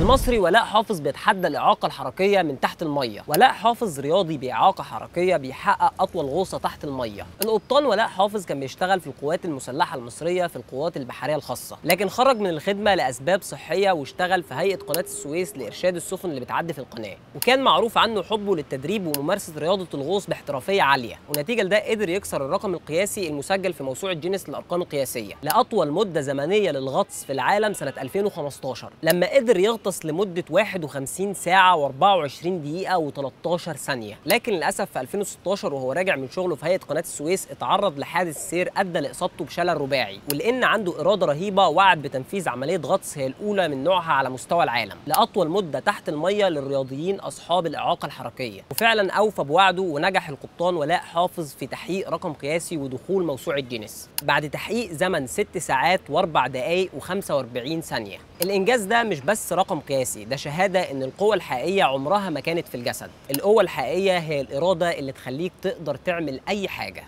المصري ولاء حافظ بيتحدى الإعاقة الحركية من تحت المية. ولاء حافظ رياضي بإعاقة حركية بيحقق أطول غوصة تحت المية. القبطان ولاء حافظ كان بيشتغل في القوات المسلحة المصرية في القوات البحرية الخاصة، لكن خرج من الخدمة لأسباب صحية واشتغل في هيئة قناة السويس لإرشاد السفن اللي بتعدي في القناة. وكان معروف عنه حبه للتدريب وممارسة رياضة الغوص باحترافية عالية، ونتيجة لده قدر يكسر الرقم القياسي المسجل في موسوعة جينيس للأرقام القياسية لأطول مدة زمنية للغطس في العالم سنة 2015، لما قدر يغطس لمدة 51 ساعة و24 دقيقة و13 ثانية. لكن للأسف في 2016 وهو راجع من شغله في هيئة قناة السويس اتعرض لحادث سير أدى لإصابته بشلل رباعي، ولأن عنده إرادة رهيبة وعد بتنفيذ عملية غطس هي الأولى من نوعها على مستوى العالم لأطول مدة تحت المية للرياضيين أصحاب الإعاقة الحركية، وفعلا أوفى بوعده ونجح القبطان ولاء حافظ في تحقيق رقم قياسي ودخول موسوعة جينيس بعد تحقيق زمن 6 ساعات و4 دقائق و45 ثانية. الإنجاز ده مش بس رقم قياسي، ده شهادة إن القوة الحقيقية عمرها ما كانت في الجسد. القوة الحقيقية هي الإرادة اللي تخليك تقدر تعمل أي حاجة.